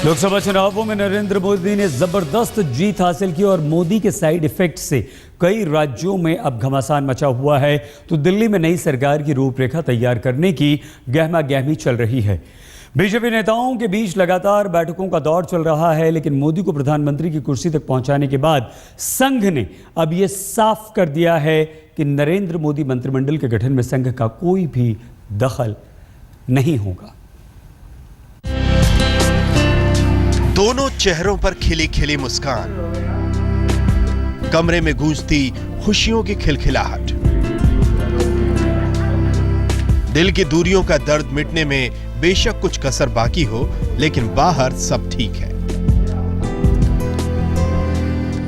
लोकसभा चुनावों में नरेंद्र मोदी ने जबरदस्त जीत हासिल की और मोदी के साइड इफेक्ट से कई राज्यों में अब घमासान मचा हुआ है। तो दिल्ली में नई सरकार की रूपरेखा तैयार करने की गहमागहमी चल रही है। बीजेपी नेताओं के बीच लगातार बैठकों का दौर चल रहा है, लेकिन मोदी को प्रधानमंत्री की कुर्सी तक पहुंचाने के बाद संघ ने अब यह साफ कर दिया है कि नरेंद्र मोदी मंत्रिमंडल के गठन में संघ का कोई भी दखल नहीं होगा। दोनों चेहरों पर खिली खिली मुस्कान, कमरे में गूंजती खुशियों की खिलखिलाहट, दिल की दूरियों का दर्द मिटने में बेशक कुछ कसर बाकी हो, लेकिन बाहर सब ठीक है।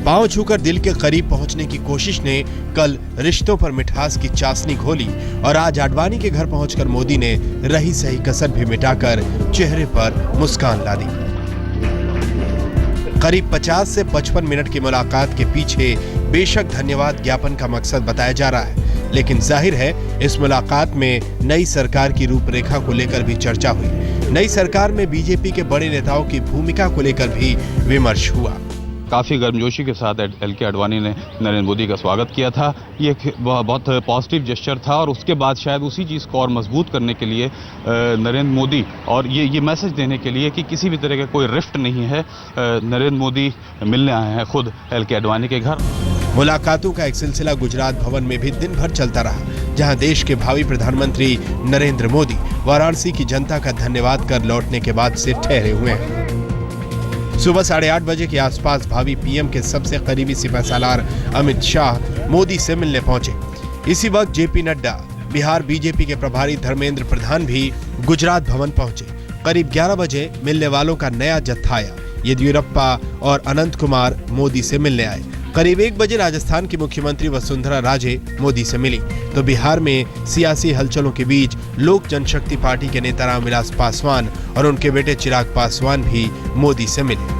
पांव छूकर दिल के करीब पहुंचने की कोशिश ने कल रिश्तों पर मिठास की चाशनी घोली और आज आडवाणी के घर पहुंचकर मोदी ने रही सही कसर भी मिटाकर चेहरे पर मुस्कान ला दी। करीब 50 से 55 मिनट की मुलाकात के पीछे बेशक धन्यवाद ज्ञापन का मकसद बताया जा रहा है, लेकिन जाहिर है इस मुलाकात में नई सरकार की रूपरेखा को लेकर भी चर्चा हुई। नई सरकार में बीजेपी के बड़े नेताओं की भूमिका को लेकर भी विमर्श हुआ। काफ़ी गर्मजोशी के साथ एल.के. आडवाणी ने नरेंद्र मोदी का स्वागत किया था। ये एक बहुत पॉजिटिव जेस्चर था और उसके बाद शायद उसी चीज़ को और मजबूत करने के लिए नरेंद्र मोदी और ये मैसेज देने के लिए कि किसी भी तरह का कोई रिफ्ट नहीं है, नरेंद्र मोदी मिलने आए हैं खुद एल.के. आडवाणी के घर। मुलाकातों का एक सिलसिला गुजरात भवन में भी दिन भर चलता रहा, जहां देश के भावी प्रधानमंत्री नरेंद्र मोदी वाराणसी की जनता का धन्यवाद कर लौटने के बाद से ठहरे हुए हैं। सुबह 8:30 बजे के आसपास भावी पीएम के सबसे करीबी सिपहसालार अमित शाह मोदी से मिलने पहुंचे। इसी वक्त जेपी नड्डा, बिहार बीजेपी के प्रभारी धर्मेंद्र प्रधान भी गुजरात भवन पहुंचे। करीब 11 बजे मिलने वालों का नया जत्था आया। येदियुरप्पा और अनंत कुमार मोदी से मिलने आए। करीब 1 बजे राजस्थान की मुख्यमंत्री वसुंधरा राजे मोदी से मिली, तो बिहार में सियासी हलचलों के बीच लोक जनशक्ति पार्टी के नेता रामविलास पासवान और उनके बेटे चिराग पासवान भी मोदी से मिले।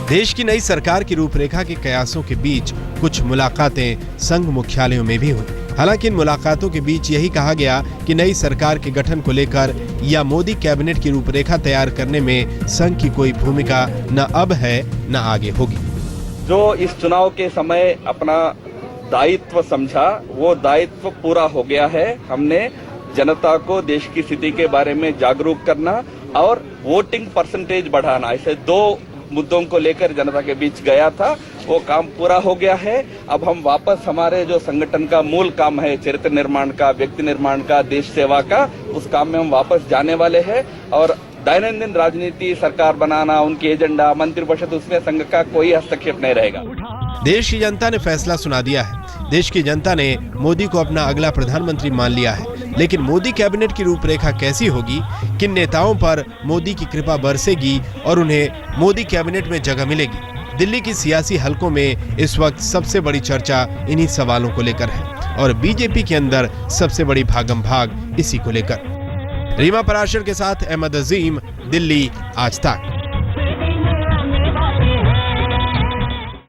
देश की नई सरकार की रूपरेखा के कयासों के बीच कुछ मुलाकातें संघ मुख्यालयों में भी हुई। हालांकि इन मुलाकातों के बीच यही कहा गया कि नई सरकार के गठन को लेकर या मोदी कैबिनेट की रूपरेखा तैयार करने में संघ की कोई भूमिका न अब है न आगे होगी। जो इस चुनाव के समय अपना दायित्व समझा, वो दायित्व पूरा हो गया है। हमने जनता को देश की स्थिति के बारे में जागरूक करना और वोटिंग परसेंटेज बढ़ाना, ऐसे 2 मुद्दों को लेकर जनता के बीच गया था, वो काम पूरा हो गया है। अब हम वापस हमारे जो संगठन का मूल काम है, चरित्र निर्माण का, व्यक्ति निर्माण का, देश सेवा का, उस काम में हम वापस जाने वाले हैं। और दैनंदिन राजनीति, सरकार बनाना, उनकी एजेंडा, मंत्रिपरिषद, उसमें संघ का कोई हस्तक्षेप नहीं रहेगा। देश की जनता ने फैसला सुना दिया है। देश की जनता ने मोदी को अपना अगला प्रधानमंत्री मान लिया है, लेकिन मोदी कैबिनेट की रूपरेखा कैसी होगी, किन नेताओं पर मोदी की कृपा बरसेगी और उन्हें मोदी कैबिनेट में जगह मिलेगी, दिल्ली की सियासी हलकों में इस वक्त सबसे बड़ी चर्चा इन्हीं सवालों को लेकर है और बीजेपी के अंदर सबसे बड़ी भागम भाग इसी को लेकर। रीमा पराशर के साथ अहमद अजीम, दिल्ली आज तक।